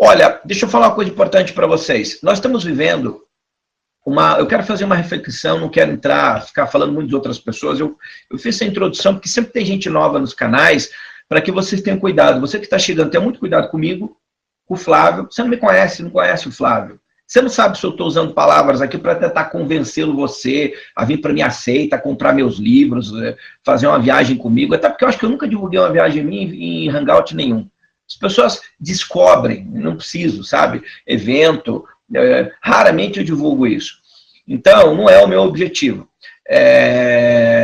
Olha, deixa eu falar uma coisa importante para vocês. Nós estamos vivendo eu quero fazer uma reflexão, não quero ficar falando muito de outras pessoas. Eu fiz essa introdução porque sempre tem gente nova nos canais, para que vocês tenham cuidado. Você que está chegando, tenha muito cuidado comigo, com o Flávio. Você não me conhece, não conhece o Flávio. Você não sabe se eu estou usando palavras aqui para tentar convencê-lo você a vir para minha seita, a comprar meus livros, fazer uma viagem comigo. Até porque eu acho que eu nunca divulguei uma viagem minha em hangout nenhum. As pessoas descobrem, não preciso, sabe? Evento, raramente eu divulgo isso. Então, não é o meu objetivo.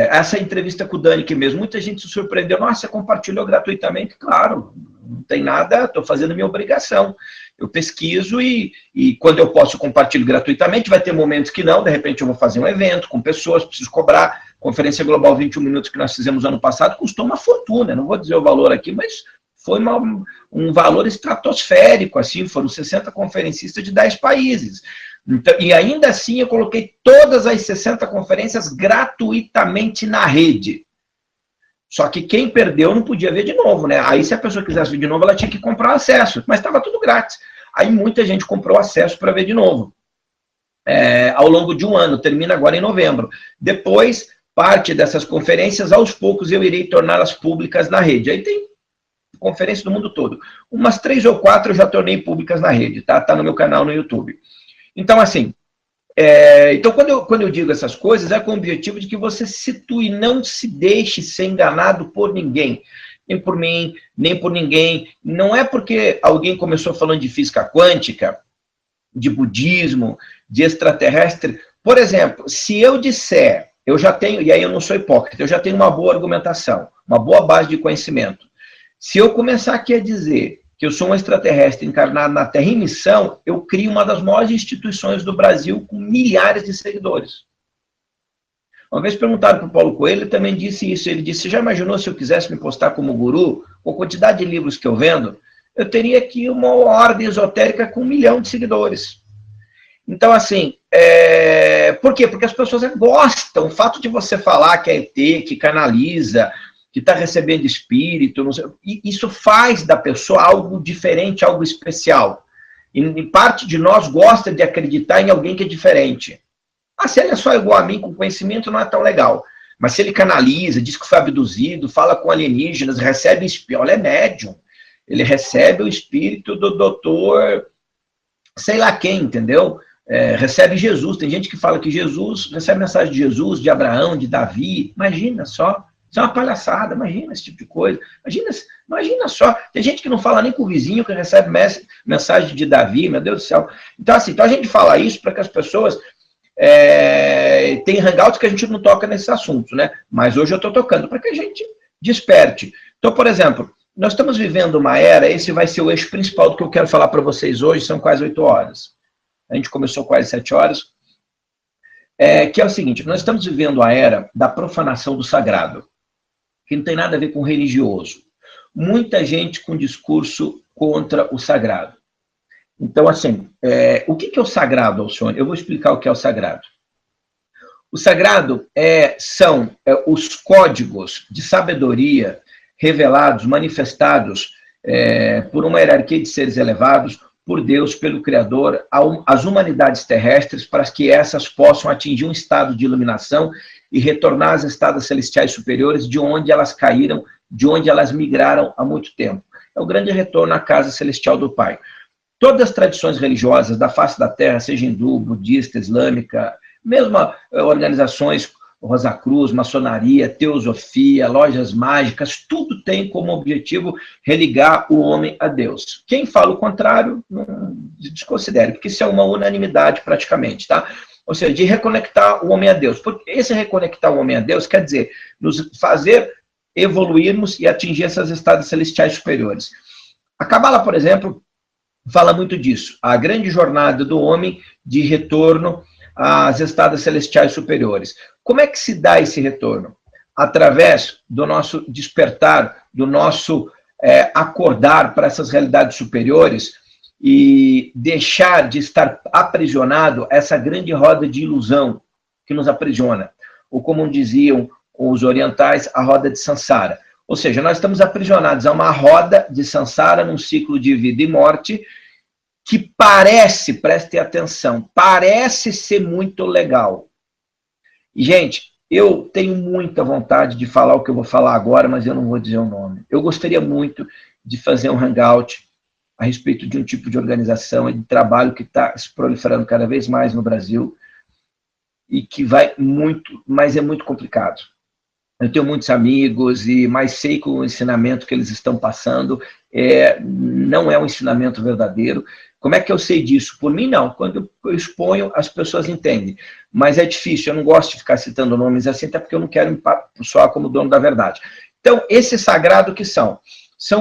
Essa entrevista com o Dani, que mesmo, muita gente se surpreendeu. Nossa, você compartilhou gratuitamente? Claro, não tem nada, estou fazendo minha obrigação. Eu pesquiso e quando eu posso compartilho gratuitamente, vai ter momentos que não, de repente eu vou fazer um evento com pessoas, preciso cobrar. Conferência Global 21 Minutos que nós fizemos ano passado custou uma fortuna, não vou dizer o valor aqui, mas foi um valor estratosférico, assim, foram 60 conferencistas de 10 países. Então, e ainda assim eu coloquei todas as 60 conferências gratuitamente na rede. Só que quem perdeu não podia ver de novo, né? Aí se a pessoa quisesse ver de novo, ela tinha que comprar acesso, mas estava tudo grátis. Aí muita gente comprou acesso para ver de novo. Ao longo de um ano, termina agora em novembro. Depois, parte dessas conferências, aos poucos eu irei torná-las públicas na rede. Aí tem conferência do mundo todo. Umas 3 ou 4 eu já tornei públicas na rede, tá? Tá no meu canal no YouTube. Então, assim, então quando eu digo essas coisas, é com o objetivo de que você se situe, não se deixe ser enganado por ninguém. Nem por mim, nem por ninguém. Não é porque alguém começou falando de física quântica, de budismo, de extraterrestre. Por exemplo, se eu disser, eu já tenho, e aí eu não sou hipócrita, eu já tenho uma boa argumentação, uma boa base de conhecimento. Se eu começar aqui a dizer que eu sou um extraterrestre encarnado na Terra em missão, eu crio uma das maiores instituições do Brasil com milhares de seguidores. Uma vez perguntaram para o Paulo Coelho, ele também disse isso. Ele disse, você já imaginou se eu quisesse me postar como guru, com a quantidade de livros que eu vendo, eu teria aqui uma ordem esotérica com 1 milhão de seguidores. Então, assim, por quê? Porque as pessoas gostam. O fato de você falar que é ET, que canaliza, que está recebendo espírito, não sei, isso faz da pessoa algo diferente, algo especial. E parte de nós gosta de acreditar em alguém que é diferente. Se ele é só igual a mim, com conhecimento, não é tão legal. Mas se ele canaliza, diz que foi abduzido, fala com alienígenas, recebe espírito, olha, é médium. Ele recebe o espírito do doutor, sei lá quem, entendeu? Recebe Jesus. Tem gente que fala que Jesus, recebe mensagem de Jesus, de Abraão, de Davi. Imagina só. Isso é uma palhaçada, imagina esse tipo de coisa. Imagina só. Tem gente que não fala nem com o vizinho, que recebe mensagem de Davi, meu Deus do céu. Então, assim, a gente fala isso para que as pessoas... tem hangouts que a gente não toca nesses assuntos, né? Mas hoje eu estou tocando para que a gente desperte. Então, por exemplo, nós estamos vivendo uma era, esse vai ser o eixo principal do que eu quero falar para vocês hoje, são quase 8 horas. A gente começou quase 7 horas. Que é o seguinte, nós estamos vivendo a era da profanação do sagrado, que não tem nada a ver com religioso. Muita gente com discurso contra o sagrado. Então, assim, o que é o sagrado, Alcione? Eu vou explicar o que é o sagrado. O sagrado são os códigos de sabedoria revelados, manifestados por uma hierarquia de seres elevados, por Deus, pelo Criador, às humanidades terrestres, para que essas possam atingir um estado de iluminação e retornar às estados celestiais superiores, de onde elas caíram, de onde elas migraram há muito tempo. É o grande retorno à casa celestial do Pai. Todas as tradições religiosas da face da Terra, seja hindu, budista, islâmica, mesmo organizações, Rosa Cruz, maçonaria, teosofia, lojas mágicas, tudo tem como objetivo religar o homem a Deus. Quem fala o contrário, desconsidere, porque isso é uma unanimidade praticamente, tá? Ou seja, de reconectar o homem a Deus. Porque esse reconectar o homem a Deus quer dizer nos fazer evoluirmos e atingir essas estados celestiais superiores. A Cabala, por exemplo, fala muito disso. A grande jornada do homem de retorno às estados celestiais superiores. Como é que se dá esse retorno? Através do nosso despertar, do nosso acordar para essas realidades superiores e deixar de estar aprisionado a essa grande roda de ilusão que nos aprisiona. Ou como diziam os orientais, a roda de Sansara. Ou seja, nós estamos aprisionados a uma roda de Sansara, num ciclo de vida e morte, que parece, prestem atenção, parece ser muito legal. E, gente, eu tenho muita vontade de falar o que eu vou falar agora, mas eu não vou dizer o nome. Eu gostaria muito de fazer um hangout a respeito de um tipo de organização e de trabalho que está se proliferando cada vez mais no Brasil e que vai muito, mas é muito complicado. Eu tenho muitos amigos, mas sei que o ensinamento que eles estão passando não é um ensinamento verdadeiro. Como é que eu sei disso? Por mim, não. Quando eu exponho, as pessoas entendem. Mas é difícil, eu não gosto de ficar citando nomes assim, até porque eu não quero me soar como dono da verdade. Então, esse sagrado que são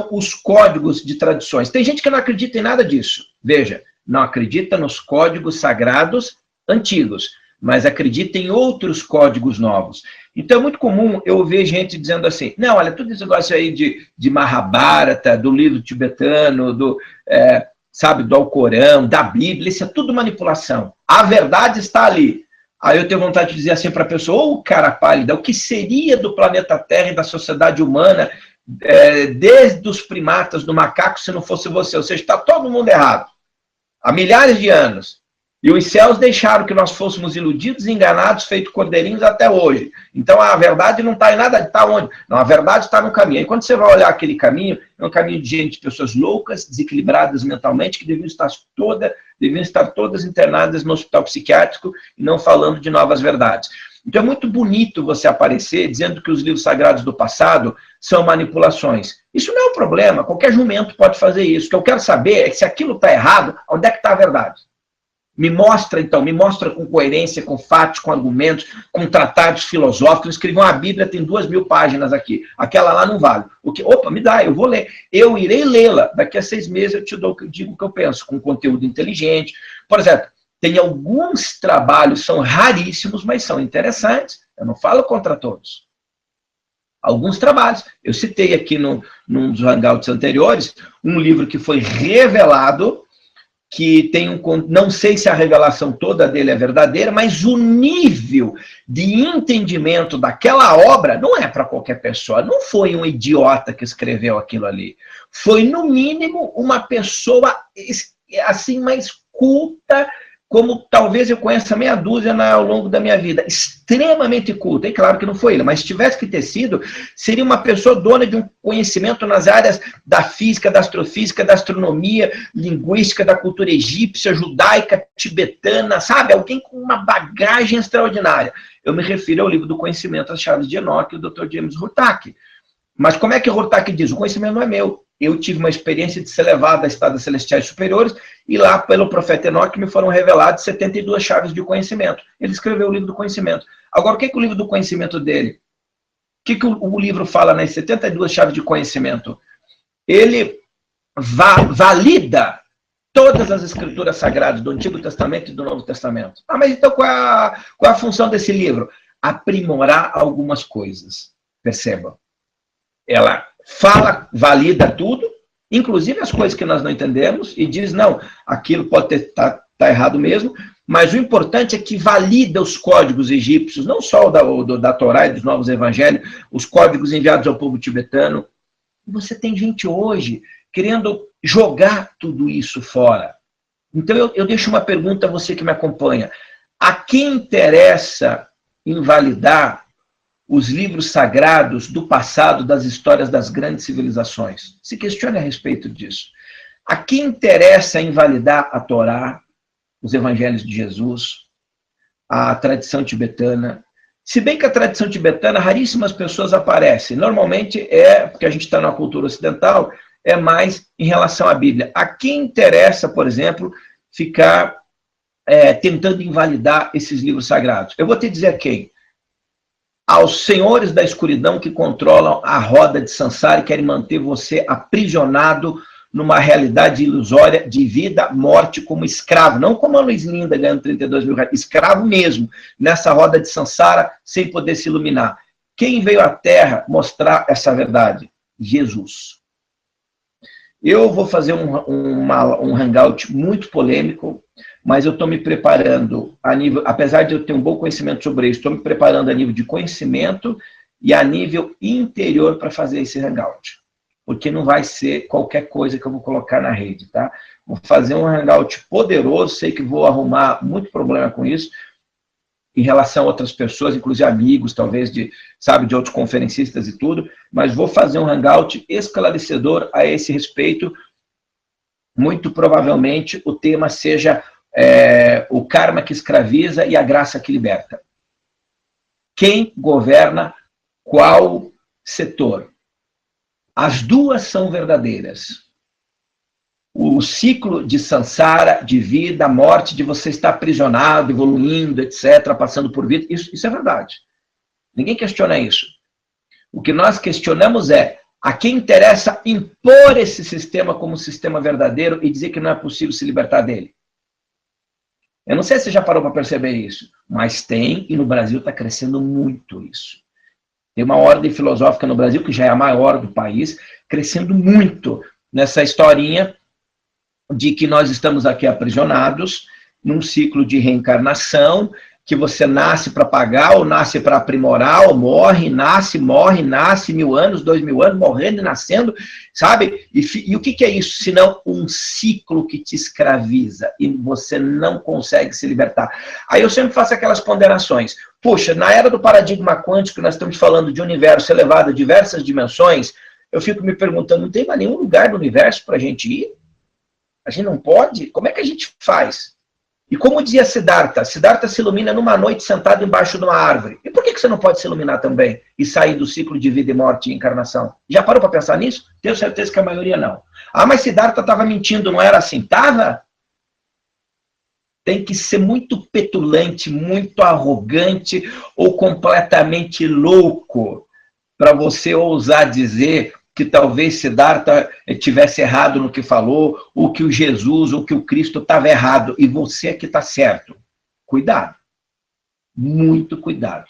os códigos de tradições. Tem gente que não acredita em nada disso. Veja, não acredita nos códigos sagrados antigos, mas acredita em outros códigos novos. Então, é muito comum eu ver gente dizendo assim, não, olha, tudo esse negócio aí de Mahabharata, do livro tibetano, do Alcorão, da Bíblia, isso é tudo manipulação. A verdade está ali. Aí eu tenho vontade de dizer assim para a pessoa, cara pálida, o que seria do planeta Terra e da sociedade humana desde os primatas, do macaco, se não fosse você? Ou seja, está todo mundo errado. Há milhares de anos. E os céus deixaram que nós fôssemos iludidos e enganados, feito cordeirinhos até hoje. Então a verdade não está em nada, está onde? Não, a verdade está no caminho. E quando você vai olhar aquele caminho, é um caminho de gente, de pessoas loucas, desequilibradas mentalmente, que deviam estar todas internadas no hospital psiquiátrico e não falando de novas verdades. Então é muito bonito você aparecer dizendo que os livros sagrados do passado são manipulações. Isso não é um problema, qualquer jumento pode fazer isso. O que eu quero saber é que se aquilo está errado, onde é que está a verdade? Me mostra, então, com coerência, com fatos, com argumentos, com tratados filosóficos. Eu escrevi uma Bíblia, tem 2.000 páginas aqui. Aquela lá não vale. Opa, me dá, eu vou ler. Eu irei lê-la. Daqui a 6 meses eu te digo o que eu penso, com conteúdo inteligente. Por exemplo, tem alguns trabalhos, são raríssimos, mas são interessantes. Eu não falo contra todos. Alguns trabalhos. Eu citei aqui num dos hangouts anteriores, um livro que foi revelado, que tem não sei se a revelação toda dele é verdadeira, mas o nível de entendimento daquela obra não é para qualquer pessoa. Não foi um idiota que escreveu aquilo ali. Foi, no mínimo, uma pessoa assim mais culta, como talvez eu conheça meia dúzia ao longo da minha vida. Extremamente culta. E claro que não foi ele, mas se tivesse que ter sido, seria uma pessoa dona de um conhecimento nas áreas da física, da astrofísica, da astronomia, linguística, da cultura egípcia, judaica, tibetana, sabe? Alguém com uma bagagem extraordinária. Eu me refiro ao livro do Conhecimento, As Chaves de Enoque, do Dr. James Hurtak. Mas como é que Hurtak diz? O conhecimento não é meu. Eu tive uma experiência de ser levado a estados celestiais superiores e lá, pelo profeta Enoque, me foram reveladas 72 chaves de conhecimento. Ele escreveu o livro do conhecimento. Agora, o que é o livro do conhecimento dele? O que o livro fala nas 72 chaves de conhecimento? Ele valida todas as escrituras sagradas do Antigo Testamento e do Novo Testamento. Ah, mas então qual é a função desse livro? Aprimorar algumas coisas. Perceba. Ela valida tudo, inclusive as coisas que nós não entendemos, e diz, não, aquilo pode estar errado mesmo, mas o importante é que valida os códigos egípcios, não só da Torá e dos Novos Evangelhos, os códigos enviados ao povo tibetano. Você tem gente hoje querendo jogar tudo isso fora. Então eu deixo uma pergunta a você que me acompanha. A quem interessa invalidar os livros sagrados do passado, das histórias das grandes civilizações? Se questione a respeito disso. A quem interessa invalidar a Torá, os evangelhos de Jesus, a tradição tibetana? Se bem que a tradição tibetana, raríssimas pessoas aparecem. Normalmente porque a gente está numa cultura ocidental, é mais em relação à Bíblia. A quem interessa, por exemplo, ficar tentando invalidar esses livros sagrados? Eu vou te dizer a quem. Aos senhores da escuridão que controlam a roda de Sansara e querem manter você aprisionado numa realidade ilusória de vida, morte, como escravo. Não como a Luiz Linda ganhando 32 mil reais, escravo mesmo, nessa roda de Sansara, sem poder se iluminar. Quem veio à Terra mostrar essa verdade? Jesus. Eu vou fazer um hangout muito polêmico, mas eu estou me preparando, apesar de eu ter um bom conhecimento sobre isso, estou me preparando a nível de conhecimento e a nível interior para fazer esse hangout. porque não vai ser qualquer coisa que eu vou colocar na rede, tá? Vou fazer um hangout poderoso, sei que vou arrumar muito problema com isso, em relação a outras pessoas, inclusive amigos, talvez, de outros conferencistas e tudo, mas vou fazer um hangout esclarecedor a esse respeito. Muito provavelmente o tema seja o karma que escraviza e a graça que liberta. Quem governa qual setor? As duas são verdadeiras. O ciclo de samsara, de vida, morte, de você estar aprisionado, evoluindo, etc., passando por vida, isso é verdade. Ninguém questiona isso. O que nós questionamos é a quem interessa impor esse sistema como um sistema verdadeiro e dizer que não é possível se libertar dele. Eu não sei se você já parou para perceber isso, mas tem, e no Brasil está crescendo muito isso. Tem uma ordem filosófica no Brasil, que já é a maior do país, crescendo muito nessa historinha de que nós estamos aqui aprisionados num ciclo de reencarnação, que você nasce para pagar, ou nasce para aprimorar, ou morre, nasce, 1000 anos, 2000 anos, morrendo e nascendo, sabe? E o que é isso, senão um ciclo que te escraviza, e você não consegue se libertar. Aí eu sempre faço aquelas ponderações. Puxa, na era do paradigma quântico, nós estamos falando de universo elevado a diversas dimensões, eu fico me perguntando, não tem mais nenhum lugar do universo para a gente ir? A gente não pode? Como é que a gente faz? E como dizia Siddhartha, Siddhartha se ilumina numa noite sentado embaixo de uma árvore. E por que você não pode se iluminar também e sair do ciclo de vida e morte e encarnação? Já parou para pensar nisso? Tenho certeza que a maioria não. Ah, mas Siddhartha estava mentindo, não era assim? Estava? Tem que ser muito petulante, muito arrogante ou completamente louco para você ousar dizer que talvez Siddhartha tivesse errado no que falou, ou que o Jesus, ou que o Cristo estava errado, e você que está certo. Cuidado. Muito cuidado.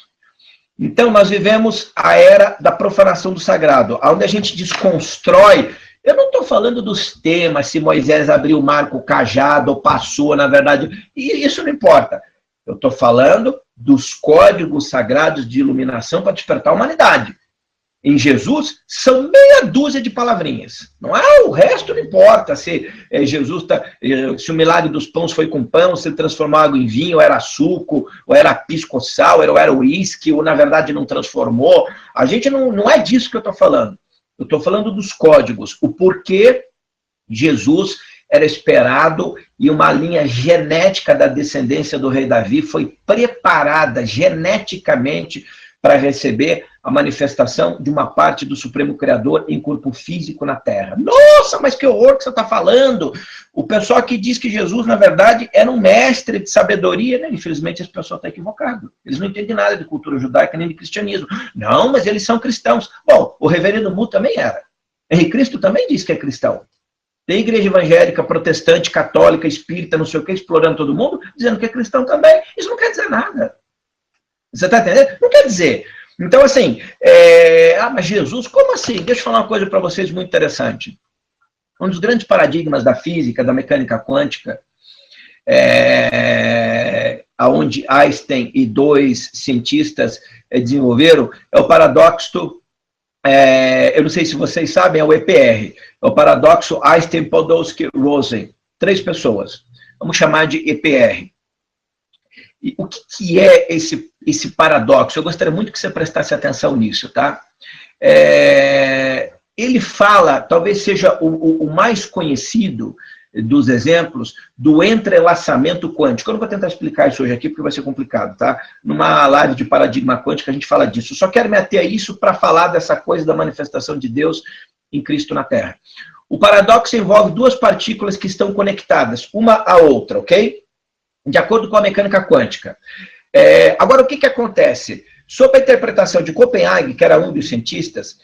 Então, nós vivemos a era da profanação do sagrado, onde a gente desconstrói. Eu não estou falando dos temas, se Moisés abriu o mar com o cajado, ou passou, na verdade, e isso não importa. Eu estou falando dos códigos sagrados de iluminação para despertar a humanidade. Em Jesus, são meia dúzia de palavrinhas. Não é? O resto não importa se se o milagre dos pães foi com pão, se ele transformou água em vinho, ou era suco, ou era pisco-sal, ou era uísque, ou na verdade não transformou. A gente não é disso que eu estou falando. Eu estou falando dos códigos. O porquê Jesus era esperado e uma linha genética da descendência do rei Davi foi preparada geneticamente para receber a manifestação de uma parte do Supremo Criador em corpo físico na Terra. Nossa, mas que horror que você está falando! O pessoal que diz que Jesus, na verdade, era um mestre de sabedoria, né? Infelizmente, esse pessoal está equivocado. Eles não entendem nada de cultura judaica nem de cristianismo. Não, mas eles são cristãos. Bom, o reverendo Mu também era. Henrique Cristo também diz que é cristão. Tem igreja evangélica, protestante, católica, espírita, não sei o que, explorando todo mundo, dizendo que é cristão também. Isso não quer dizer nada. Você está entendendo? Não quer dizer. Então, assim, mas Jesus, como assim? Deixa eu falar uma coisa para vocês muito interessante. Um dos grandes paradigmas da física, da mecânica quântica, onde Einstein e dois cientistas desenvolveram, é o paradoxo, eu não sei se vocês sabem, é o EPR, é o paradoxo Einstein-Podolsky-Rosen. 3 pessoas. Vamos chamar de EPR. E o que é esse paradoxo? Eu gostaria muito que você prestasse atenção nisso, tá? Ele fala, talvez seja o mais conhecido dos exemplos, do entrelaçamento quântico. Eu não vou tentar explicar isso hoje aqui, porque vai ser complicado, tá? Numa live de paradigma quântico a gente fala disso. Eu só quero me ater a isso para falar dessa coisa da manifestação de Deus em Cristo na Terra. O paradoxo envolve 2 partículas que estão conectadas, uma à outra, ok? De acordo com a mecânica quântica. Agora, o que acontece? Sob a interpretação de Copenhague, que era um dos cientistas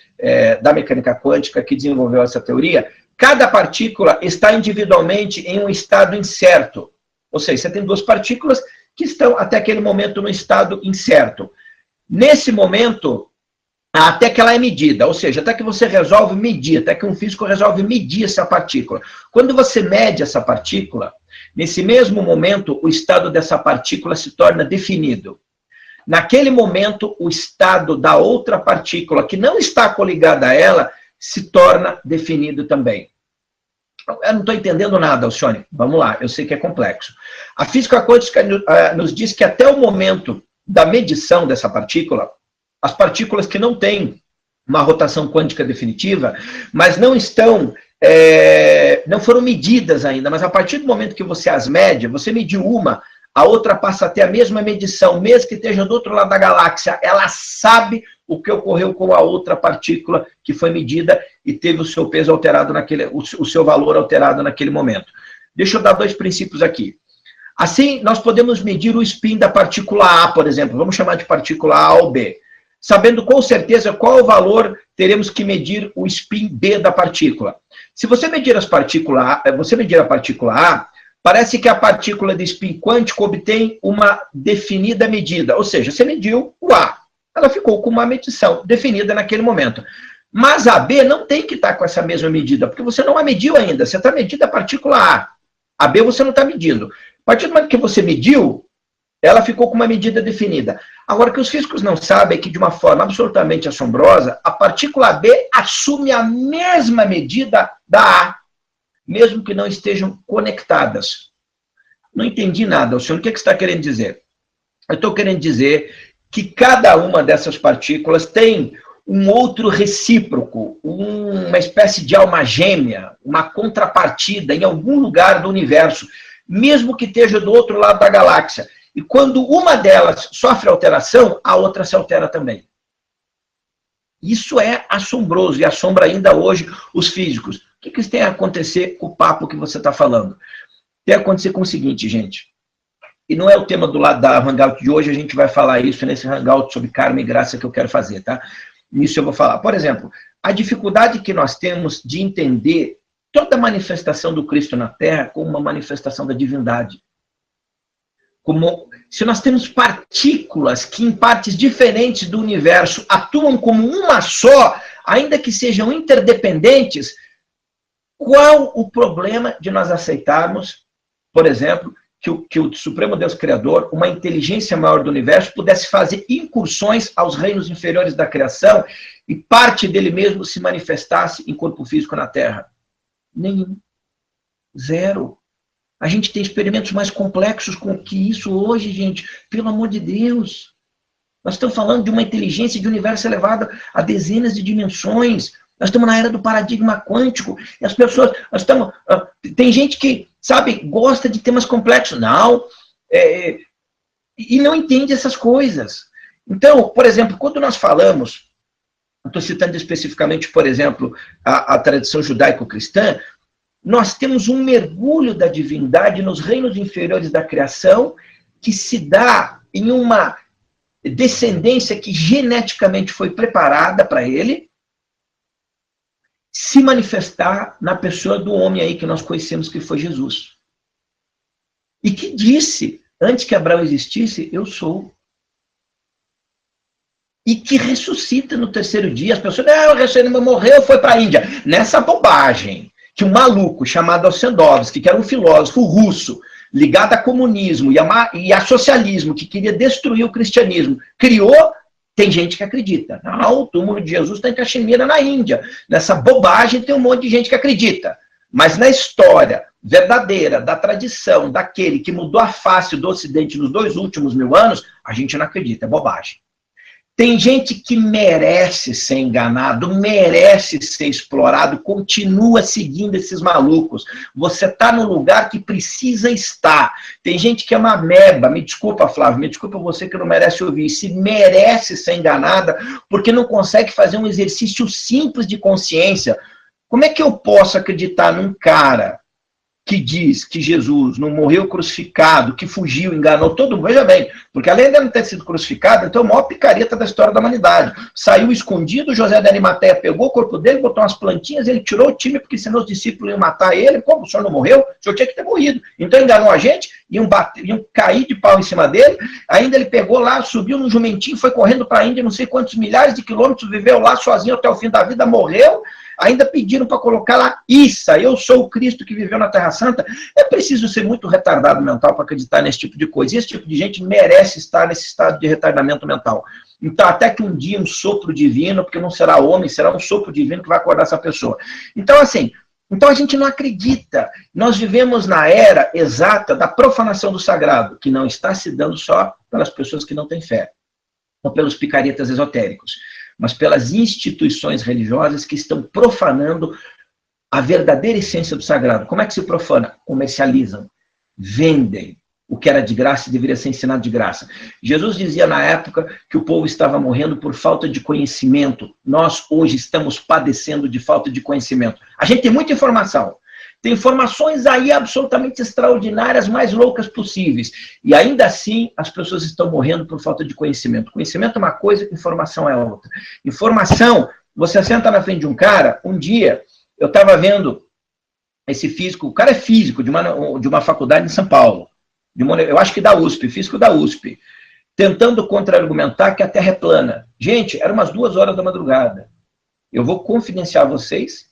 da mecânica quântica que desenvolveu essa teoria, cada partícula está individualmente em um estado incerto. Ou seja, você tem 2 partículas que estão até aquele momento no estado incerto. Nesse momento, até que ela é medida, ou seja, até que você resolve medir, até que um físico resolve medir essa partícula. Quando você mede essa partícula, nesse mesmo momento, o estado dessa partícula se torna definido. Naquele momento, o estado da outra partícula, que não está coligada a ela, se torna definido também. Eu não estou entendendo nada, Alcione. Vamos lá, eu sei que é complexo. A física quântica nos diz que até o momento da medição dessa partícula, as partículas que não têm uma rotação quântica definitiva, mas não foram medidas ainda, mas a partir do momento que você as mede, você mediu uma, a outra passa a ter a mesma medição, mesmo que esteja do outro lado da galáxia, ela sabe o que ocorreu com a outra partícula que foi medida e teve o seu peso alterado o seu valor alterado naquele momento. Deixa eu dar 2 princípios aqui. Assim, nós podemos medir o spin da partícula A, por exemplo, vamos chamar de partícula A ou B, sabendo com certeza qual o valor teremos que medir o spin B da partícula. Se você medir a partícula A, parece que a partícula de spin quântico obtém uma definida medida, ou seja, você mediu o A, ela ficou com uma medição definida naquele momento. Mas a B não tem que estar com essa mesma medida, porque você não a mediu ainda, você está medindo a partícula A. A B você não está medindo. A partir do momento que você mediu, ela ficou com uma medida definida. Agora, o que os físicos não sabem é que, de uma forma absolutamente assombrosa, a partícula B assume a mesma medida da A, mesmo que não estejam conectadas. Não entendi nada, Alcione. O que você está querendo dizer? Eu estou querendo dizer que cada uma dessas partículas tem um outro recíproco, uma espécie de alma gêmea, uma contrapartida em algum lugar do universo, mesmo que esteja do outro lado da galáxia. E quando uma delas sofre alteração, a outra se altera também. Isso é assombroso e assombra ainda hoje os físicos. O que isso tem a acontecer com o papo que você está falando? Tem a acontecer com o seguinte, gente. E não é o tema do lado da Hangout de hoje, a gente vai falar isso nesse Hangout sobre karma e graça que eu quero fazer, tá? Nisso eu vou falar. Por exemplo, a dificuldade que nós temos de entender toda a manifestação do Cristo na Terra como uma manifestação da divindade. Como se nós temos partículas que em partes diferentes do universo atuam como uma só, ainda que sejam interdependentes, qual o problema de nós aceitarmos, por exemplo, que o Supremo Deus Criador, uma inteligência maior do universo, pudesse fazer incursões aos reinos inferiores da criação e parte dele mesmo se manifestasse em corpo físico na Terra? Nenhum. Zero. A gente tem experimentos mais complexos com que isso hoje, gente. Pelo amor de Deus. Nós estamos falando de uma inteligência de universo elevada a dezenas de dimensões. Nós estamos na era do paradigma quântico. E as pessoas... tem gente que, sabe, gosta de temas complexos. Não. E não entende essas coisas. Então, por exemplo, quando nós falamos... Estou citando especificamente, por exemplo, a tradição judaico-cristã, nós temos um mergulho da divindade nos reinos inferiores da criação que se dá em uma descendência que geneticamente foi preparada para ele se manifestar na pessoa do homem aí que nós conhecemos, que foi Jesus. E que disse, antes que Abraão existisse, eu sou. E que ressuscita no 3º dia. As pessoas, o morreu, foi para a Índia. Nessa bobagem que um maluco chamado Ossendovsky, que era um filósofo russo, ligado a comunismo e a socialismo, que queria destruir o cristianismo, criou, tem gente que acredita. Não, o túmulo de Jesus está em Caxemira, na Índia. Nessa bobagem tem um monte de gente que acredita. Mas na história verdadeira, da tradição, daquele que mudou a face do Ocidente nos 2 últimos 1000 anos, a gente não acredita, é bobagem. Tem gente que merece ser enganado, merece ser explorado, continua seguindo esses malucos. Você está no lugar que precisa estar. Tem gente que é uma ameba, me desculpa, Flávio, me desculpa você que não merece ouvir, se merece ser enganada porque não consegue fazer um exercício simples de consciência. Como é que eu posso acreditar num cara que diz que Jesus não morreu crucificado, que fugiu, enganou todo mundo? Veja bem, porque além de não ter sido crucificado, então é a maior picareta da história da humanidade. Saiu escondido, José da Arimateia pegou o corpo dele, botou umas plantinhas, ele tirou o time, porque senão os discípulos iam matar ele. Como o senhor não morreu? O senhor tinha que ter morrido. Então enganou a gente, iam cair de pau em cima dele, ainda ele pegou lá, subiu no jumentinho, foi correndo para a Índia, não sei quantos milhares de quilômetros, viveu lá sozinho até o fim da vida, morreu. Ainda pediram para colocar lá, eu sou o Cristo que viveu na Terra Santa. É preciso ser muito retardado mental para acreditar nesse tipo de coisa. E esse tipo de gente merece estar nesse estado de retardamento mental. Então, até que um dia um sopro divino, porque não será homem, será um sopro divino que vai acordar essa pessoa. Então, assim, então a gente não acredita. Nós vivemos na era exata da profanação do sagrado, que não está se dando só pelas pessoas que não têm fé, ou pelos picaretas esotéricos, mas pelas instituições religiosas que estão profanando a verdadeira essência do sagrado. Como é que se profana? Comercializam, vendem. O que era de graça e deveria ser ensinado de graça. Jesus dizia na época que o povo estava morrendo por falta de conhecimento. Nós hoje estamos padecendo de falta de conhecimento. A gente tem muita informação. Tem informações aí absolutamente extraordinárias, mais loucas possíveis. E ainda assim, as pessoas estão morrendo por falta de conhecimento. Conhecimento é uma coisa, informação é outra. Informação, você senta na frente de um cara, um dia, eu estava vendo esse físico, o cara é físico de uma faculdade em São Paulo. Eu acho que da USP, físico da USP, tentando contra-argumentar que a Terra é plana. Gente, era umas 2 horas da madrugada. Eu vou confidenciar vocês,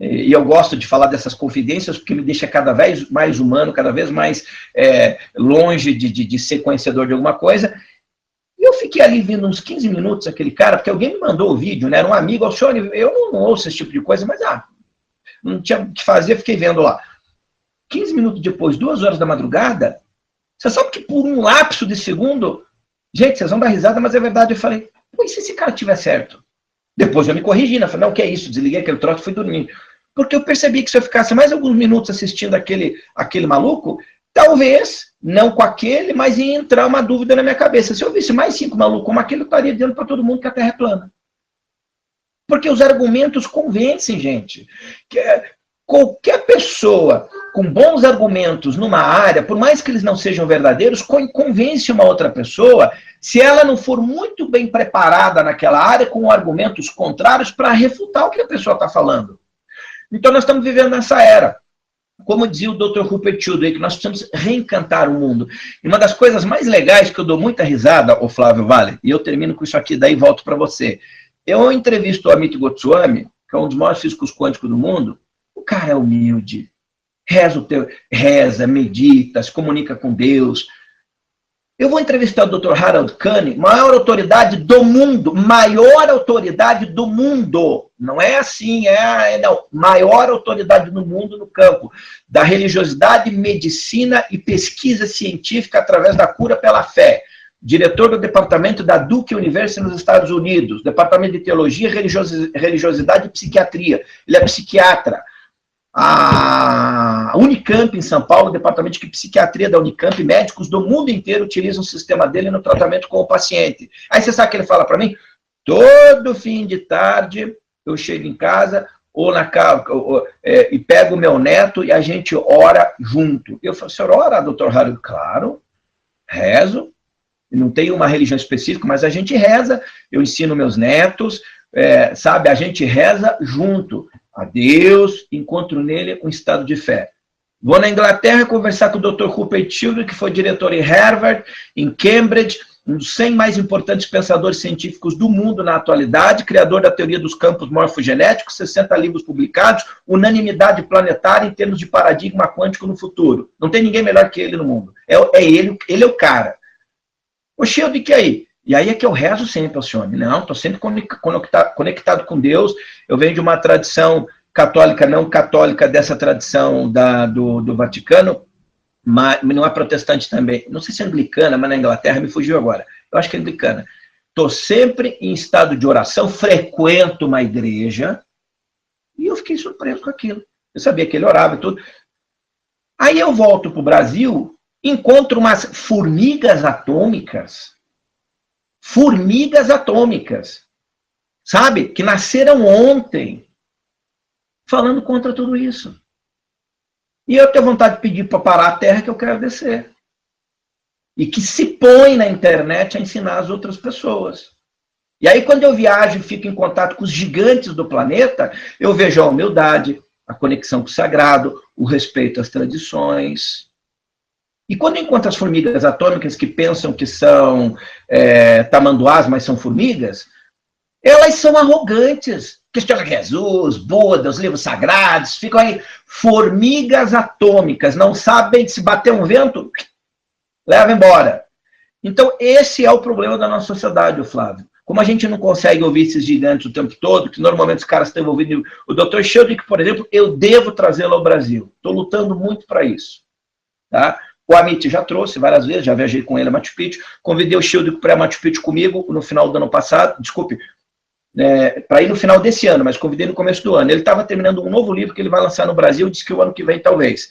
e eu gosto de falar dessas confidências, porque me deixa cada vez mais humano, cada vez mais longe de ser conhecedor de alguma coisa. E eu fiquei ali vendo uns 15 minutos aquele cara, porque alguém me mandou o vídeo, né? Era um amigo, Alcione, eu não ouço esse tipo de coisa, mas não tinha o que fazer, fiquei vendo lá. 15 minutos depois, 2 horas da madrugada, você sabe que por um lapso de segundo, gente, vocês vão dar risada, mas é verdade, eu falei, pô, e se esse cara tiver certo? Depois eu me corrigi, né? Falei, não, o que é isso? Desliguei aquele troço e fui dormir. Porque eu percebi que se eu ficasse mais alguns minutos assistindo aquele maluco, talvez, não com aquele, mas ia entrar uma dúvida na minha cabeça. Se eu visse mais 5 malucos como aquele, eu estaria dizendo para todo mundo que a Terra é plana. Porque os argumentos convencem, gente. Qualquer pessoa com bons argumentos numa área, por mais que eles não sejam verdadeiros, convence uma outra pessoa, se ela não for muito bem preparada naquela área, com argumentos contrários para refutar o que a pessoa está falando. Então nós estamos vivendo nessa era. Como dizia o Dr. Rupert Sheldrake, que nós precisamos reencantar o mundo. E uma das coisas mais legais que eu dou muita risada, ô Flávio Vale, e eu termino com isso aqui, daí volto para você. Eu entrevisto o Amit Goswami, que é um dos maiores físicos quânticos do mundo. O cara é humilde, reza, medita, se comunica com Deus. Eu vou entrevistar o Dr. Harold Kuhn, maior autoridade do mundo, maior autoridade do mundo. Não é assim, não, maior autoridade do mundo no campo da religiosidade, medicina e pesquisa científica através da cura pela fé. Diretor do departamento da Duke University nos Estados Unidos, departamento de teologia, religiosidade e psiquiatria. Ele é psiquiatra. A Unicamp em São Paulo, o departamento de psiquiatria da Unicamp, médicos do mundo inteiro utilizam o sistema dele no tratamento com o paciente. Aí você sabe o que ele fala para mim? Todo fim de tarde eu chego em casa e pego o meu neto e a gente ora junto. Eu falo, o senhor ora, doutor Harold? Claro, rezo. Não tenho uma religião específica, mas a gente reza. Eu ensino meus netos, sabe? A gente reza junto a Deus, encontro nele um estado de fé. Vou na Inglaterra conversar com o Dr. Rupert Sheldrake, que foi diretor em Harvard, em Cambridge, um dos 100 mais importantes pensadores científicos do mundo na atualidade, criador da teoria dos campos morfogenéticos, 60 livros publicados, unanimidade planetária em termos de paradigma quântico no futuro. Não tem ninguém melhor que ele no mundo. Ele é o cara. Ô, Sheldrake, aí? E aí é que eu rezo sempre, Alcione. Não, estou sempre conectado com Deus. Eu venho de uma tradição católica, não católica, dessa tradição do Vaticano, mas não é protestante também. Não sei se é anglicana, mas na Inglaterra me fugiu agora. Eu acho que é anglicana. Estou sempre em estado de oração, frequento uma igreja, e eu fiquei surpreso com aquilo. Eu sabia que ele orava e tudo. Aí eu volto para o Brasil, encontro umas formigas atômicas, sabe? Que nasceram ontem, falando contra tudo isso. E eu tenho vontade de pedir para parar a Terra, que eu quero descer. E que se põe na internet a ensinar as outras pessoas. E aí, quando eu viajo e fico em contato com os gigantes do planeta, eu vejo a humildade, a conexão com o sagrado, o respeito às tradições. E quando eu encontro as formigas atômicas que pensam que são tamanduás, mas são formigas, elas são arrogantes. Questionam Jesus, Buda, os livros sagrados, ficam aí. Formigas atômicas, não sabem se bater um vento, leva embora. Então, esse é o problema da nossa sociedade, Flávio. Como a gente não consegue ouvir esses gigantes o tempo todo, que normalmente os caras estão envolvidos... O Dr. Sheldrick, por exemplo, eu devo trazê-lo ao Brasil. Estou lutando muito para isso. Tá? O Amit já trouxe várias vezes, já viajei com ele a Machu Picchu. Convidei o Sheldrick para Machu Picchu comigo no final do ano passado. Desculpe, para ir no final desse ano, mas convidei no começo do ano. Ele estava terminando um novo livro que ele vai lançar no Brasil, disse que o ano que vem talvez.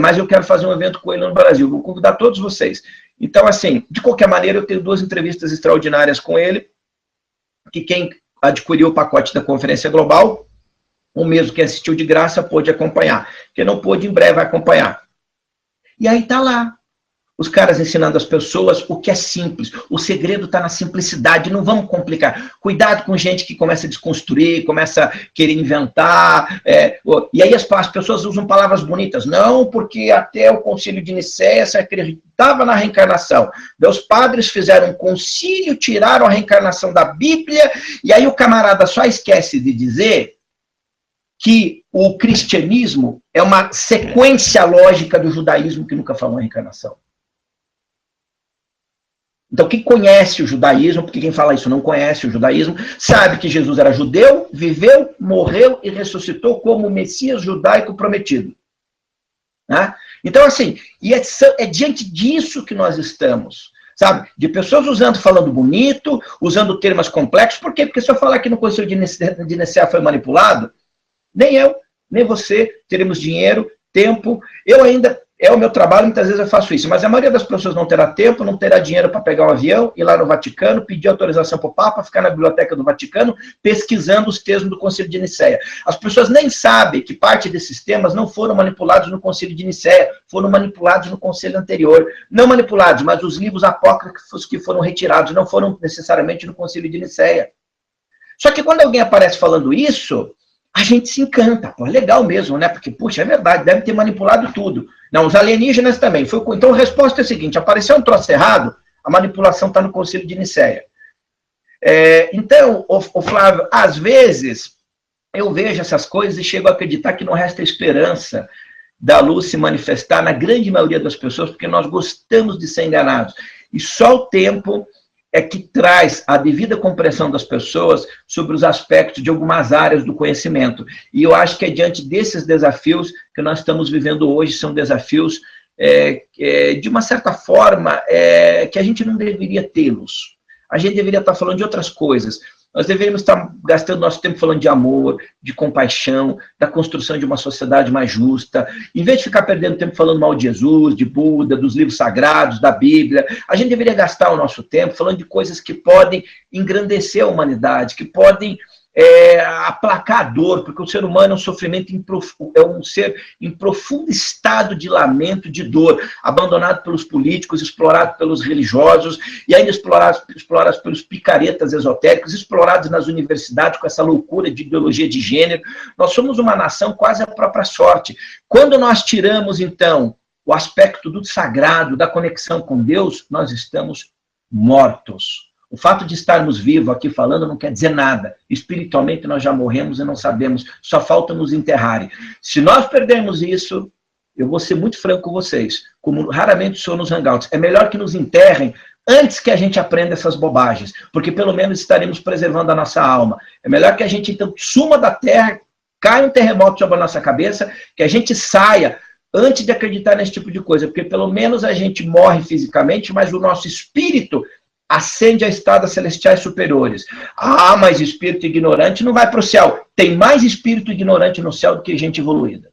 Mas eu quero fazer um evento com ele no Brasil. Vou convidar todos vocês. Então, assim, de qualquer maneira, eu tenho 2 entrevistas extraordinárias com ele, que quem adquiriu o pacote da Conferência Global, o mesmo que assistiu de graça, pôde acompanhar. Quem não pôde, em breve vai acompanhar. E aí tá lá, os caras ensinando as pessoas o que é simples. O segredo está na simplicidade, não vamos complicar. Cuidado com gente que começa a desconstruir, começa a querer inventar. E aí as pessoas usam palavras bonitas. Não, porque até o concílio de Nicéia se acreditava na reencarnação. Os padres fizeram um concílio, tiraram a reencarnação da Bíblia, e aí o camarada só esquece de dizer que o cristianismo é uma sequência lógica do judaísmo que nunca falou em reencarnação. Então, quem conhece o judaísmo, porque quem fala isso não conhece o judaísmo, sabe que Jesus era judeu, viveu, morreu e ressuscitou como o Messias judaico prometido. Né? Então, assim, é diante disso que nós estamos, sabe? De pessoas falando bonito, usando termos complexos. Por quê? Porque se eu falar que no Concílio de Nicéia foi manipulado, nem eu, nem você teremos dinheiro, tempo. Eu ainda... É o meu trabalho, muitas vezes eu faço isso, mas a maioria das pessoas não terá tempo, não terá dinheiro para pegar um avião, ir lá no Vaticano, pedir autorização para o Papa, ficar na biblioteca do Vaticano, pesquisando os textos do Concílio de Nicéia. As pessoas nem sabem que parte desses temas não foram manipulados no Concílio de Nicéia, foram manipulados no Concílio anterior. Não manipulados, mas os livros apócrifos que foram retirados não foram necessariamente no Concílio de Nicéia. Só que quando alguém aparece falando isso, a gente se encanta. Pô, é legal mesmo, né? Porque, puxa, é verdade, deve ter manipulado tudo. Não, os alienígenas também. Então a resposta é a seguinte: apareceu um troço errado, a manipulação está no Concílio de Nicéia. Então, o Flávio, às vezes, eu vejo essas coisas e chego a acreditar que não resta esperança da luz se manifestar na grande maioria das pessoas, porque nós gostamos de ser enganados. E só o tempo é que traz a devida compreensão das pessoas sobre os aspectos de algumas áreas do conhecimento. E eu acho que é diante desses desafios que nós estamos vivendo hoje, são desafios, de uma certa forma, que a gente não deveria tê-los. A gente deveria estar falando de outras coisas. Nós deveríamos estar gastando nosso tempo falando de amor, de compaixão, da construção de uma sociedade mais justa. Em vez de ficar perdendo tempo falando mal de Jesus, de Buda, dos livros sagrados, da Bíblia, a gente deveria gastar o nosso tempo falando de coisas que podem engrandecer a humanidade, que podem aplacar a dor, porque o ser humano é um sofrimento é um ser em profundo estado de lamento, de dor, abandonado pelos políticos, explorado pelos religiosos, e ainda explorado pelos picaretas esotéricos, explorados nas universidades com essa loucura de ideologia de gênero. Nós somos uma nação quase à própria sorte. Quando nós tiramos, então, o aspecto do sagrado, da conexão com Deus, nós estamos mortos. O fato de estarmos vivos aqui falando não quer dizer nada. Espiritualmente nós já morremos e não sabemos, só falta nos enterrarem. Se nós perdermos isso, eu vou ser muito franco com vocês, como raramente sou nos hangouts, é melhor que nos enterrem antes que a gente aprenda essas bobagens, porque pelo menos estaremos preservando a nossa alma. É melhor que a gente então suma da terra, caia um terremoto sobre a nossa cabeça, que a gente saia antes de acreditar nesse tipo de coisa, porque pelo menos a gente morre fisicamente, mas o nosso espírito ascende a estados celestiais superiores. Ah, mas espírito ignorante não vai para o céu. Tem mais espírito ignorante no céu do que gente evoluída.